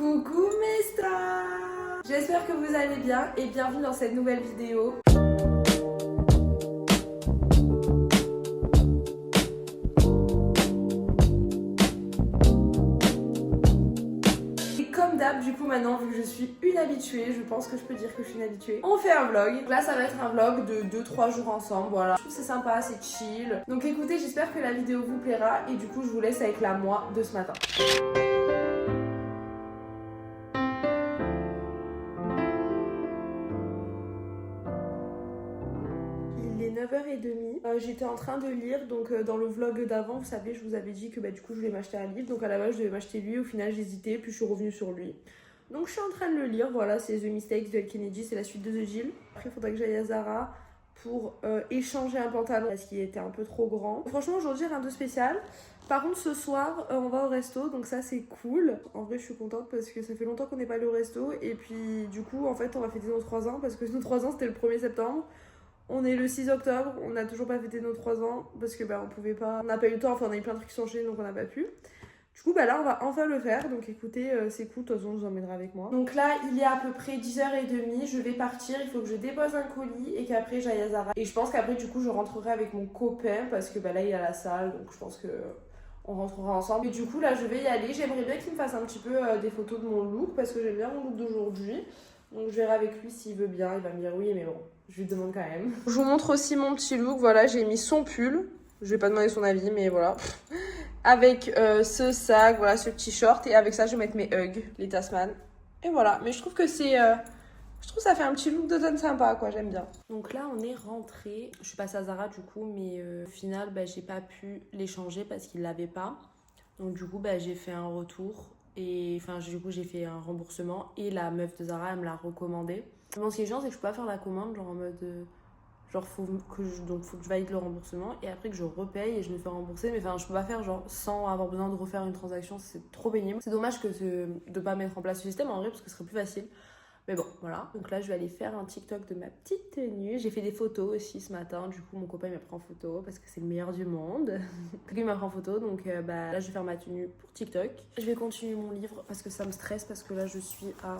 Coucou mes stars! J'espère que vous allez bien et bienvenue dans cette nouvelle vidéo. Et comme d'hab, du coup maintenant, vu que je suis une habituée, je pense que je peux dire que je suis une habituée, on fait un vlog. Donc là ça va être un vlog de 2-3 jours ensemble, voilà. Je trouve que c'est sympa, c'est chill. Donc écoutez, j'espère que la vidéo vous plaira et du coup je vous laisse avec la moi de ce matin. Il est 9h30, j'étais en train de lire, donc dans le vlog d'avant, vous savez, je vous avais dit que du coup je voulais m'acheter un livre, donc à la base je devais m'acheter lui, au final j'hésitais, puis je suis revenue sur lui. Donc je suis en train de le lire, voilà, c'est The Mistakes de Elle Kennedy, c'est la suite de The Jill. Après il faudrait que j'aille à Zara pour échanger un pantalon parce qu'il était un peu trop grand. Franchement aujourd'hui rien de spécial. Par contre ce soir on va au resto, donc ça c'est cool. En vrai je suis contente parce que ça fait longtemps qu'on n'est pas allé au resto, et puis du coup en fait on va fêter nos 3 ans parce que nos 3 ans c'était le 1er septembre. On est le 6 octobre, on n'a toujours pas fêté nos 3 ans parce que on pouvait pas, on n'a pas eu le temps, enfin on a eu plein de trucs qui sont enchaînés donc on n'a pas pu. Du coup là on va enfin le faire, donc écoutez c'est cool, de toute façon je vous emmènerai avec moi. Donc là il est à peu près 10h30, je vais partir, il faut que je dépose un colis et qu'après j'aille à Zara. Et je pense qu'après du coup je rentrerai avec mon copain parce que là il est à la salle, donc je pense que on rentrera ensemble. Et du coup là je vais y aller, j'aimerais bien qu'il me fasse un petit peu des photos de mon look parce que j'aime bien mon look d'aujourd'hui. Donc je verrai avec lui s'il veut bien, il va me dire oui, mais bon, je lui demande quand même. Je vous montre aussi mon petit look, voilà, j'ai mis son pull, je vais pas demander son avis, mais voilà. Avec ce sac, voilà, ce petit short, et avec ça je vais mettre mes Hugs, les Tasman. Et voilà, mais je trouve que c'est... je trouve que ça fait un petit look d'automne sympa, quoi, j'aime bien. Donc là, on est rentré. Je suis passée à Zara du coup, mais au final, j'ai pas pu les changer parce qu'ils l'avaient pas. Donc du coup, j'ai fait un retour. Et enfin, du coup, j'ai fait un remboursement. Et la meuf de Zara, elle me l'a recommandé. Bon, ce qui est chiant, c'est que je peux pas faire la commande, genre en mode... genre, faut que je valide le remboursement. Et après que je repaye et je me fais rembourser. Mais enfin, je peux pas faire genre sans avoir besoin de refaire une transaction. C'est trop pénible. C'est dommage de pas mettre en place ce système en vrai, parce que ce serait plus facile. Mais bon, voilà. Donc là, je vais aller faire un TikTok de ma petite tenue. J'ai fait des photos aussi ce matin. Du coup, mon copain il m'a pris en photo parce que c'est le meilleur du monde. Lui, il m'a pris en photo. Donc là, je vais faire ma tenue pour TikTok. Je vais continuer mon livre parce que ça me stresse. Parce que là, je suis à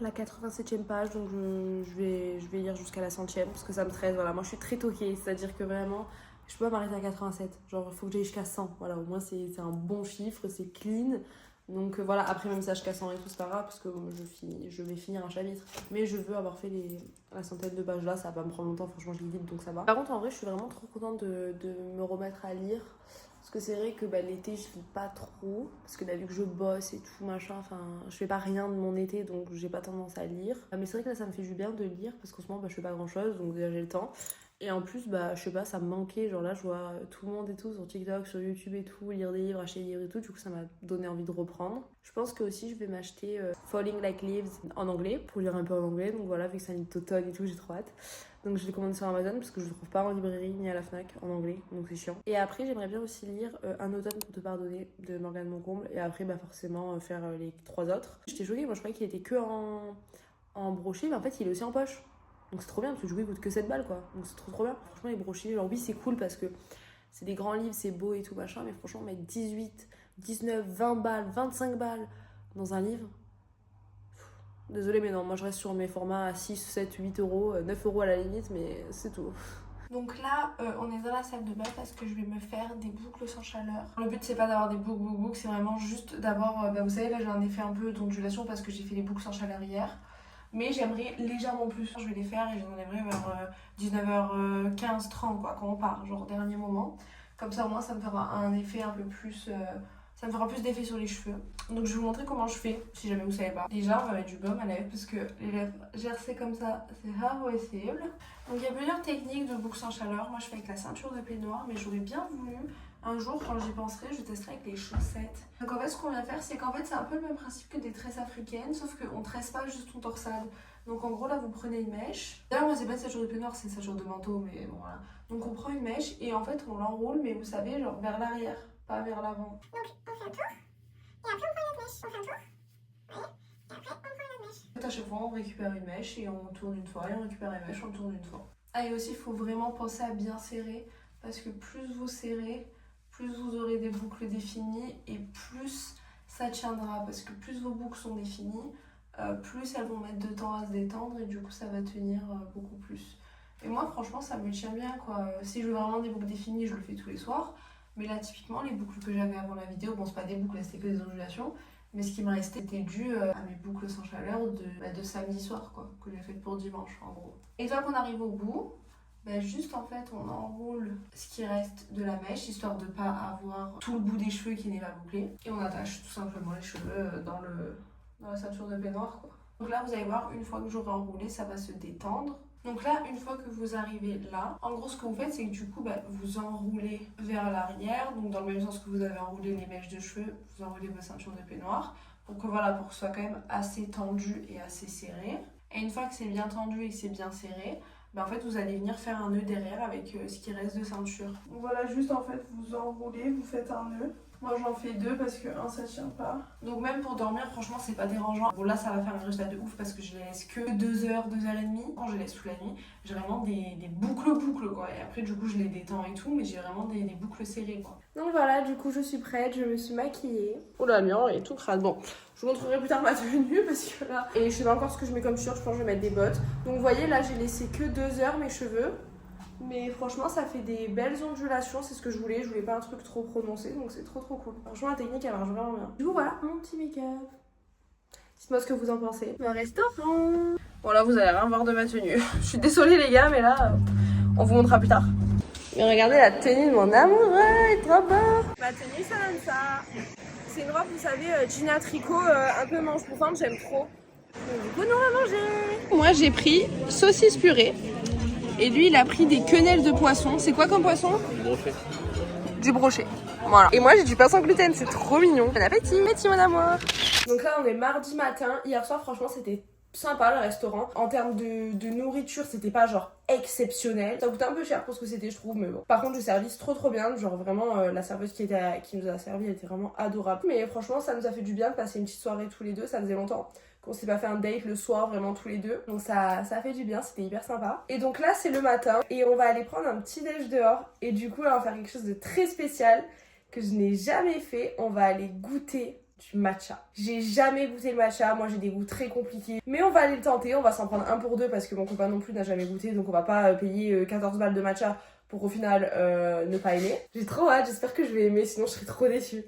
la 87e page. Donc je vais lire jusqu'à la 100e parce que ça me stresse. Voilà, moi, je suis très toquée. C'est-à-dire que vraiment, je peux pas m'arrêter à 87. Genre, il faut que j'aille jusqu'à 100. Voilà, au moins, c'est un bon chiffre. C'est clean. Donc voilà, après même ça je casse en et tout, c'est pas grave parce que je vais finir un chapitre. Mais je veux avoir fait la centaine de pages là, ça va pas me prendre longtemps, franchement je lis vite donc ça va. Par contre en vrai je suis vraiment trop contente de me remettre à lire. Parce que c'est vrai que l'été je lis pas trop. Parce que vu que je bosse et tout machin, enfin je fais pas rien de mon été donc j'ai pas tendance à lire. Mais c'est vrai que là ça me fait du bien de lire parce qu'en ce moment je fais pas grand chose donc déjà j'ai le temps. Et en plus, je sais pas, ça me manquait. Genre là, je vois tout le monde et tout sur TikTok, sur YouTube et tout, lire des livres, acheter des livres et tout. Du coup, ça m'a donné envie de reprendre. Je pense que aussi, je vais m'acheter Falling Like Leaves en anglais, pour lire un peu en anglais. Donc voilà, vu que c'est un livre d'automne et tout, j'ai trop hâte. Donc je l'ai commandé sur Amazon parce que je le trouve pas en librairie ni à la Fnac en anglais. Donc c'est chiant. Et après, j'aimerais bien aussi lire Un automne pour te pardonner de Morgane Moncomble. Et après, forcément, faire les 3 autres. J'étais choquée, moi je croyais qu'il était que en broché, mais en fait, il est aussi en poche. Donc c'est trop bien parce que du coup il coûte que 7 balles quoi. Donc c'est trop bien. Franchement les brochures, genre oui c'est cool parce que c'est des grands livres, c'est beau et tout machin, mais franchement mettre 18, 19, 20 balles, 25 balles dans un livre. Désolée mais non, moi je reste sur mes formats à 6, 7, 8 euros, 9 euros à la limite, mais c'est tout. Donc là, on est dans la salle de bain parce que je vais me faire des boucles sans chaleur. Le but c'est pas d'avoir des boucles, c'est vraiment juste d'avoir, vous savez là j'ai un effet un peu d'ondulation parce que j'ai fait les boucles sans chaleur hier. Mais j'aimerais légèrement plus. Je vais les faire et j'en enlèverai vers 19h15, 30 quoi, quand on part, genre dernier moment. Comme ça au moins ça me fera un effet un peu plus... ça me fera plus d'effet sur les cheveux. Donc je vais vous montrer comment je fais, si jamais vous savez pas. Déjà on va mettre du baume à lèvres parce que les lèvres gercées comme ça, c'est impossible. Donc il y a plusieurs techniques de boucles sans chaleur. Moi je fais avec la ceinture de peignoir, mais j'aurais bien voulu... Un jour, quand j'y penserai, je testerai avec les chaussettes. Donc en fait, ce qu'on vient faire, c'est qu'en fait, c'est un peu le même principe que des tresses africaines, sauf qu'on tresse pas juste ton torsade. Donc en gros, là, vous prenez une mèche. D'ailleurs, moi, c'est pas une ceinture de peignoir, c'est une ceinture de manteau, mais bon, voilà. Donc on prend une mèche et en fait, on l'enroule, mais vous savez, genre vers l'arrière, pas vers l'avant. Donc on fait un tour, et après on prend une autre mèche. On fait un tour, vous voyez, et après on prend une autre mèche. À chaque fois, on récupère une mèche et on tourne une fois, et on récupère une mèche, on tourne une fois. Ah, et aussi, il faut vraiment penser à bien serrer, parce que plus vous serrez, plus vous aurez des boucles définies et plus ça tiendra parce que plus vos boucles sont définies, plus elles vont mettre de temps à se détendre et du coup ça va tenir beaucoup plus. Et moi franchement ça me tient bien quoi. Si je veux vraiment des boucles définies, je le fais tous les soirs. Mais là typiquement les boucles que j'avais avant la vidéo, bon c'est pas des boucles, là c'était que des ondulations. Mais ce qui me restait était dû à mes boucles sans chaleur de samedi soir quoi, que j'ai faites pour dimanche en gros. Et une fois qu'on arrive au bout, juste en fait on enroule ce qui reste de la mèche histoire de pas avoir tout le bout des cheveux qui n'est pas bouclé. Et on attache tout simplement les cheveux dans la ceinture de peignoir quoi. Donc là vous allez voir, une fois que j'aurai enroulé, ça va se détendre. Donc là, une fois que vous arrivez là, en gros ce que vous faites c'est que du coup vous enroulez vers l'arrière, donc dans le même sens que vous avez enroulé les mèches de cheveux, vous enroulez votre ceinture de peignoir pour que pour que ce soit quand même assez tendu et assez serré. Et une fois que c'est bien tendu et que c'est bien serré, en fait vous allez venir faire un nœud derrière avec ce qui reste de ceinture. Donc voilà, juste en fait vous enroulez, vous faites un nœud. Moi j'en fais 2 parce que un ça tient pas. Donc même pour dormir franchement c'est pas dérangeant. Bon là ça va faire un résultat de ouf parce que je les laisse que 2 heures, 2 heures et demie. Quand je les laisse toute la nuit, j'ai vraiment des boucles quoi. Et après du coup je les détends et tout, mais j'ai vraiment des boucles serrées quoi. Donc voilà, du coup je suis prête, je me suis maquillée. Oh là, mien est tout crade. Bon, je vous montrerai plus tard ma tenue parce que là... Et je sais pas encore ce que je mets comme chaussures, je pense que je vais mettre des bottes. Donc vous voyez là j'ai laissé que 2 heures mes cheveux. Mais franchement ça fait des belles ondulations, c'est ce que je voulais pas un truc trop prononcé, donc c'est trop cool. Franchement la technique elle marche vraiment bien. Du coup voilà mon petit make-up. Dites-moi ce que vous en pensez. Un restaurant. Bon là vous allez rien voir de ma tenue. Je suis désolée les gars mais là on vous montrera plus tard. Mais regardez la tenue de mon amoureux, elle est trop beau. Ma tenue ça donne ça. C'est une robe vous savez jean à tricot un peu manche bouffante, j'aime trop. Donc du coup nous on va manger. Moi j'ai pris saucisse purée. Et lui, il a pris des quenelles de poisson. C'est quoi comme poisson? Du brochet. Du brochet. Voilà. Et moi, j'ai du pain sans gluten. C'est trop mignon. Bon appétit. Bon appétit, mon amour. Donc là, on est mardi matin. Hier soir, franchement, c'était sympa le restaurant. En termes de nourriture, c'était pas genre exceptionnel. Ça coûtait un peu cher pour ce que c'était, je trouve. Mais bon. Par contre, le service, trop bien. Genre vraiment, la serveuse qui nous a servi, elle était vraiment adorable. Mais franchement, ça nous a fait du bien de passer une petite soirée tous les deux. Ça faisait longtemps qu'on s'est pas fait un date le soir vraiment tous les deux, donc ça a fait du bien, c'était hyper sympa. Et donc là c'est le matin et on va aller prendre un petit déj dehors et du coup là on va faire quelque chose de très spécial que je n'ai jamais fait. On va aller goûter du matcha. J'ai jamais goûté le matcha, moi j'ai des goûts très compliqués, mais on va aller le tenter, on va s'en prendre un pour deux parce que mon copain non plus n'a jamais goûté, donc on va pas payer 14 balles de matcha pour au final ne pas aimer. J'ai trop hâte, j'espère que je vais aimer, sinon je serais trop déçue.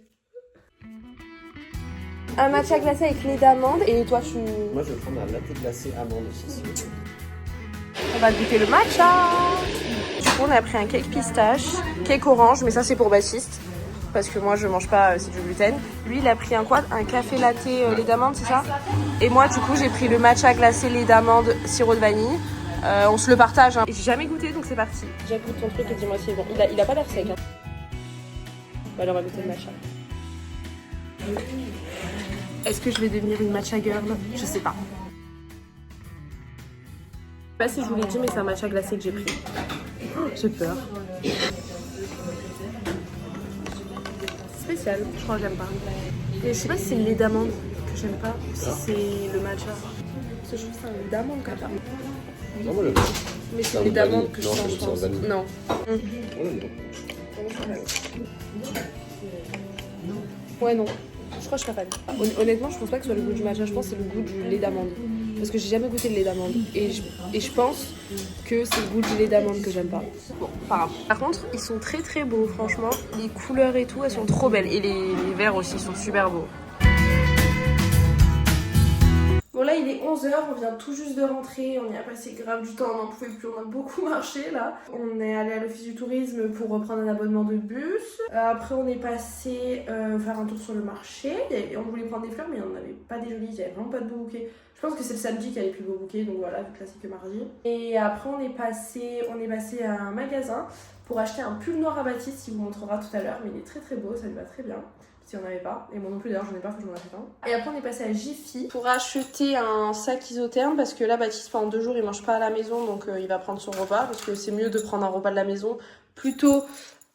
Un matcha glacé avec lait d'amande. Et toi, Moi, je vais prendre un latte glacé amande aussi. On va goûter le matcha. Du coup, on a pris un cake pistache, cake orange, mais ça, c'est pour Baptiste. Parce que moi, je mange pas, c'est du gluten. Lui, il a pris un quoi? Un café latte lait d'amande, c'est ça? Et moi, du coup, j'ai pris le matcha glacé lait d'amande, sirop de vanille. On se le partage. Hein. J'ai jamais goûté, donc c'est parti. J'ai goûté ton truc et dis-moi si c'est bon. Il a pas l'air sec. Hein. Bon, allez, on va goûter le matcha. Est-ce que je vais devenir une matcha girl? Je sais pas. Je sais pas si je vous l'ai dit, mais c'est un matcha glacé que j'ai pris. Oh, j'ai peur. Spécial, je crois que j'aime pas. Et je sais pas si c'est le lait d'amande que j'aime pas ou si c'est le matcha. Parce que je trouve que c'est un lait d'amande quand même. Non, moi, mais c'est le lait d'amande que je sens, je pense. Non. Ouais, non. Je crois que je serais fan. Honnêtement, je pense pas que ce soit le goût du matcha, je pense que c'est le goût du lait d'amande. Parce que j'ai jamais goûté le lait d'amande. Et je pense que c'est le goût du lait d'amande que j'aime pas. Bon, pas grave. Par contre, ils sont très beaux, franchement. Les couleurs et tout, elles sont trop belles. Et les verres aussi sont super beaux. Bon là il est 11h, on vient tout juste de rentrer, on y a passé grave du temps, on n'en pouvait plus, on a beaucoup marché là. On est allé à l'office du tourisme pour reprendre un abonnement de bus. Après on est passé faire un tour sur le marché, on voulait prendre des fleurs mais on n'avait pas des jolies, il n'y avait vraiment pas de beaux bouquets. Je pense que c'est le samedi qu'il y avait plus beaux bouquets, donc voilà, vu que là c'est que mardi. Et après on est passé à un magasin pour acheter un pull noir à Baptiste, il vous montrera tout à l'heure, mais il est très beau, ça lui va très bien. Si on n'avait pas, et moi non plus d'ailleurs j'en ai pas, faut que je m'en achète un. Et après on est passé à Jiffy pour acheter un sac isotherme parce que là Baptiste pendant 2 jours il mange pas à la maison, donc il va prendre son repas parce que c'est mieux de prendre un repas de la maison plutôt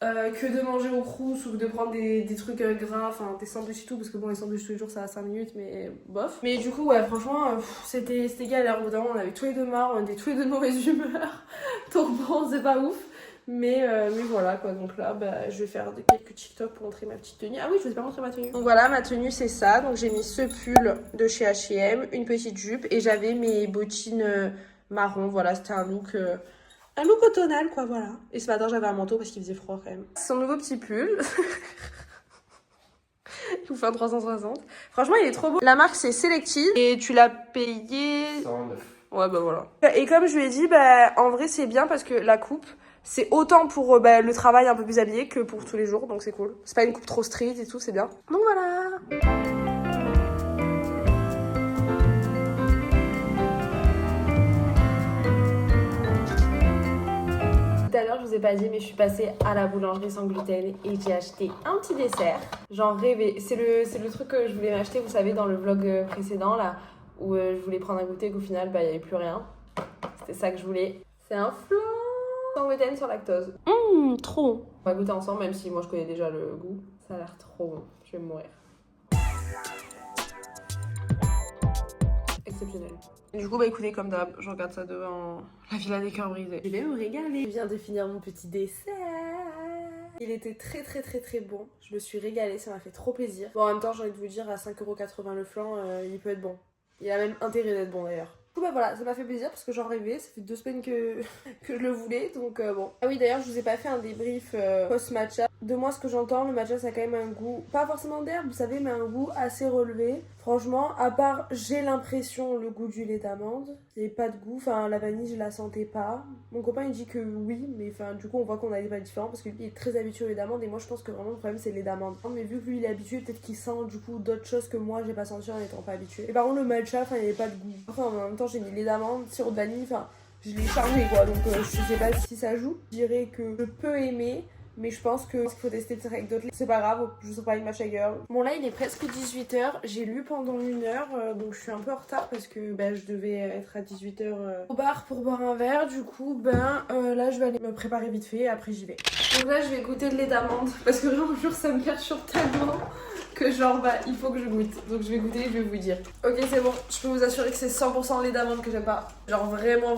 que de manger au crous ou de prendre des trucs gras, enfin des sandwichs et tout, parce que bon les sandwichs tous les jours ça a 5 minutes mais bof. Mais du coup ouais franchement c'était galère, au bout d'un moment on avait tous les deux marre, on était tous les deux de mauvaise humeur donc bon c'est pas ouf. Mais voilà quoi, donc là bah, je vais faire quelques TikTok pour montrer ma petite tenue. Ah oui, je vous ai pas montré ma tenue. Donc voilà, ma tenue c'est ça. Donc j'ai mis ce pull de chez H&M, une petite jupe et j'avais mes bottines marron. Voilà, c'était un look automnal quoi, voilà. Et ce matin j'avais un manteau parce qu'il faisait froid quand même. Son nouveau petit pull. Il vous fait un 360. Franchement il est trop beau. La marque c'est Selective et tu l'as payé 109. Ouais bah voilà. Et comme je lui ai dit, bah en vrai c'est bien parce que la coupe, c'est autant pour le travail un peu plus habillé que pour tous les jours, donc c'est cool. C'est pas une coupe trop street et tout, c'est bien. Donc voilà. Tout à l'heure je vous ai pas dit mais je suis passée à la boulangerie sans gluten et j'ai acheté un petit dessert. J'en rêvais. C'est le truc que je voulais m'acheter, vous savez, dans le vlog précédent là. Où je voulais prendre un goûter et qu'au final, bah, il n'y avait plus rien. C'était ça que je voulais. C'est un flan sans gluten, sans lactose. Trop bon. On va goûter ensemble, même si moi je connais déjà le goût. Ça a l'air trop bon. Je vais mourir. Exceptionnel. Du coup, bah écoutez, comme d'hab, je regarde ça devant la Villa des Cœurs Brisés. Je vais me régaler. Je viens de finir mon petit dessert. Il était très très très très bon. Je me suis régalée, ça m'a fait trop plaisir. Bon, en même temps, j'ai envie de vous dire, à 5,80€ le flan, il peut être bon. Il a même intérêt d'être bon d'ailleurs. Du coup bah voilà, ça m'a fait plaisir parce que j'en rêvais, ça fait 2 semaines que je le voulais, donc bon. Ah oui d'ailleurs je vous ai pas fait un débrief post-matcha. De moi ce que j'entends, le matcha ça a quand même un goût, pas forcément d'herbe vous savez, mais un goût assez relevé. Franchement, à part j'ai l'impression le goût du lait d'amande, il n'y avait pas de goût, enfin la vanille je la sentais pas. Mon copain il dit que oui, mais enfin du coup on voit qu'on a des pas différents parce qu'il est très habitué au lait d'amande et moi je pense que vraiment le problème c'est le lait d'amande. Mais vu que lui il est habitué, peut-être qu'il sent du coup d'autres choses que moi j'ai pas senti en étant pas habitué. Et par contre le matcha, enfin il n'y avait pas de goût. Enfin en même temps j'ai mis lait d'amande, sirop de vanille, enfin je l'ai chargé quoi, donc je sais pas si ça joue. Je dirais que je peux aimer. Mais je pense qu'il faut tester peut-être avec d'autres. C'est pas grave, je sais pas avec Matcha Girl. Bon là il est presque 18h, j'ai lu pendant 1 heure, donc je suis un peu en retard parce que je devais être à 18h au bar pour boire un verre. Du coup là je vais aller me préparer vite fait et après j'y vais. Donc là je vais goûter le lait d'amande parce que vraiment jour ça me perturbe tellement que genre il faut que je goûte. Donc je vais goûter et je vais vous dire. Ok c'est bon, je peux vous assurer que c'est 100% lait d'amande que j'aime pas. Genre vraiment.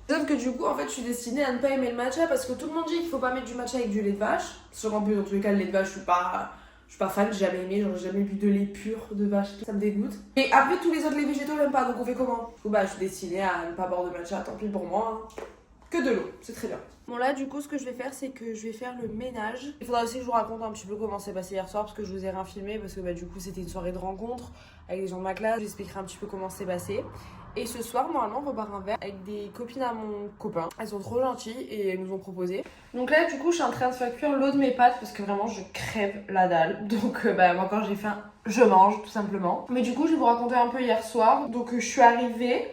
Sauf que du coup en fait je suis destinée à ne pas aimer le matcha parce que tout le monde dit qu'il faut pas mettre du matcha avec du lait de vache. Sauf qu'en plus dans tous les cas le lait de vache je suis pas fan, j'ai jamais aimé, genre j'ai jamais bu de lait pur de vache, ça me dégoûte. Et après tous les autres laits végétaux j'aime pas, donc on fait comment? Du coup je suis destinée à ne pas boire de matcha, tant pis pour moi. Que de l'eau, c'est très bien. Bon là du coup ce que je vais faire c'est que je vais faire le ménage. Il faudra aussi que je vous raconte un petit peu comment c'est passé hier soir parce que je vous ai rien filmé parce que du coup c'était une soirée de rencontre avec des gens de ma classe. J'expliquerai un petit peu comment c'est passé. Et ce soir normalement on va boire un verre avec des copines à mon copain. Elles sont trop gentilles et elles nous ont proposé. Donc là du coup je suis en train de faire cuire l'eau de mes pâtes parce que vraiment je crève la dalle. Donc moi quand j'ai faim je mange tout simplement. Mais du coup je vais vous raconter un peu hier soir. Donc je suis arrivée.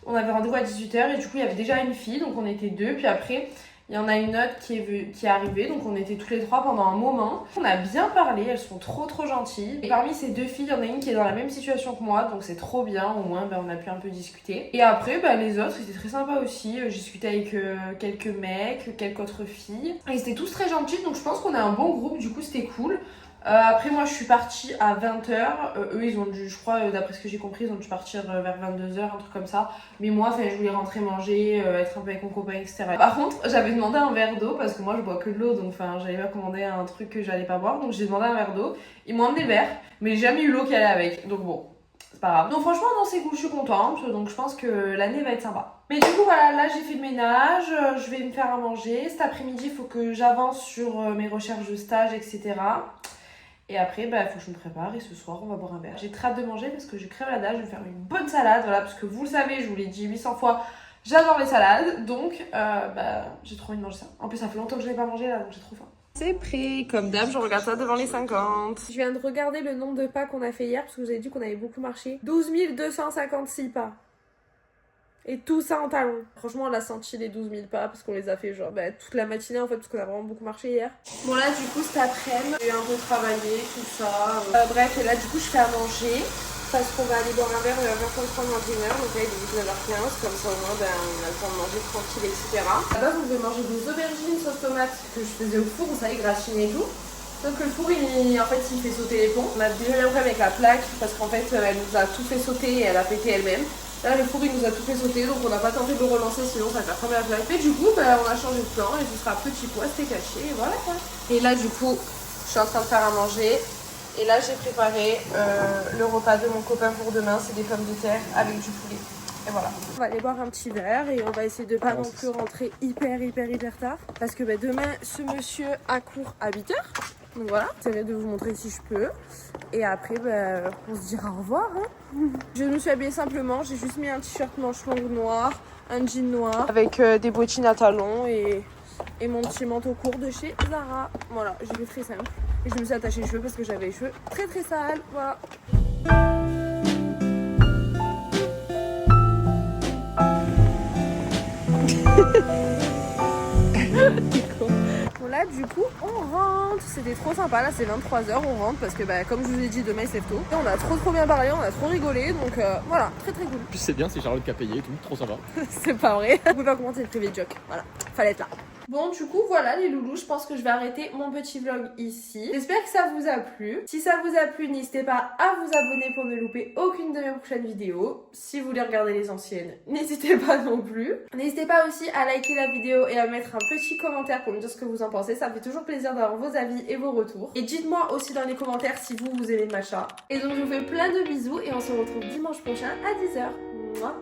On avait rendez-vous à 18h et du coup il y avait déjà une fille, donc on était deux, puis après il y en a une autre qui est arrivée, donc on était tous les trois pendant un moment. On a bien parlé, elles sont trop gentilles. Et parmi ces deux filles, il y en a une qui est dans la même situation que moi, donc c'est trop bien, au moins on a pu un peu discuter. Et après les autres, c'était très sympa aussi, j'ai discuté avec quelques mecs, quelques autres filles. Et c'était tous très gentils, donc je pense qu'on a un bon groupe, du coup c'était cool. Après moi je suis partie à 20h, eux ils ont dû, je crois d'après ce que j'ai compris, ils ont dû partir vers 22h, un truc comme ça. Mais moi je voulais rentrer manger, être un peu avec mon copain, etc. Par contre j'avais demandé un verre d'eau parce que moi je bois que de l'eau, donc j'allais pas commander un truc que j'allais pas boire, donc j'ai demandé un verre d'eau. Ils m'ont amené le verre, mais j'ai jamais eu l'eau qui allait avec, donc bon, c'est pas grave. Donc franchement dans ces goûts je suis contente, donc je pense que l'année va être sympa. Mais du coup voilà, là j'ai fait le ménage, je vais me faire à manger. Cet après-midi il faut que j'avance sur mes recherches de stage, etc. Et après, il faut que je me prépare et ce soir, on va boire un verre. J'ai très hâte de manger parce que je crève la dalle, je vais faire une bonne salade, voilà, parce que vous le savez, je vous l'ai dit 800 fois, j'adore les salades, donc j'ai trop envie de manger ça. En plus, ça fait longtemps que je n'ai pas mangé là, donc j'ai trop faim. C'est prêt, comme d'hab, je regarde ça devant les 50. Je viens de regarder le nombre de pas qu'on a fait hier, parce que vous avez dit qu'on avait beaucoup marché. 12 256 pas. Et tout ça en talons. Franchement, on a senti les 12 000 pas parce qu'on les a fait genre toute la matinée en fait, parce qu'on a vraiment beaucoup marché hier. Bon, là, du coup, cet après-midi, j'ai un peu travaillé, tout ça. Bref, et là, du coup, je fais à manger parce qu'on va aller boire un verre vers 20h30 dans 1h. Donc là, il est 19h15. Comme ça, au moins, on a le temps de manger tranquille, etc. À la base, on devait manger des aubergines sauce tomate que je faisais au four, vous savez, gratinées et tout. Sauf que le four, il fait sauter les plombs. On a déjà eu un problème avec la plaque parce qu'en fait, elle nous a tout fait sauter et elle a pété elle-même. Là le four il nous a tout fait sauter donc on n'a pas tenté de le relancer sinon ça va faire comme la plaque. Mais du coup bah, on a changé de plan et ce sera petit pois, c'était caché et voilà quoi. Et là du coup je suis en train de faire à manger. Et là j'ai préparé le repas de mon copain pour demain, c'est des pommes de terre avec du poulet. Et voilà. On va aller boire un petit verre et on va essayer de pas non plus rentrer hyper tard. Parce que bah, demain ce monsieur a cours à 8h. Donc voilà, j'essaierai de vous montrer si je peux. Et après bah, on se dira au revoir. Hein. Je me suis habillée simplement, j'ai juste mis un t-shirt manche longue noir, un jean noir avec des bottines à talons et mon petit manteau court de chez Zara. Voilà, j'ai fait très simple. Et je me suis attachée les cheveux parce que j'avais les cheveux très sales. Voilà. Bon là du coup on rentre, c'était trop sympa, là c'est 23h, on rentre parce que bah, comme je vous ai dit demain il se lève tôt. Et on a trop bien parlé, on a trop rigolé donc voilà, très cool. Puis c'est bien, c'est Charlotte qui a payé et tout, trop sympa. C'est pas vrai, vous pouvez pas commenter le privé joke, voilà, fallait être là. Bon du coup voilà les loulous, je pense que je vais arrêter mon petit vlog ici. J'espère que ça vous a plu. Si ça vous a plu, n'hésitez pas à vous abonner pour ne louper aucune de mes prochaines vidéos. Si vous voulez regarder les anciennes, n'hésitez pas non plus. N'hésitez pas aussi à liker la vidéo et à mettre un petit commentaire pour me dire ce que vous en pensez. Ça me fait toujours plaisir d'avoir vos avis et vos retours. Et dites-moi aussi dans les commentaires si vous aimez le matcha. Et donc je vous fais plein de bisous et on se retrouve dimanche prochain à 10h. Mouah.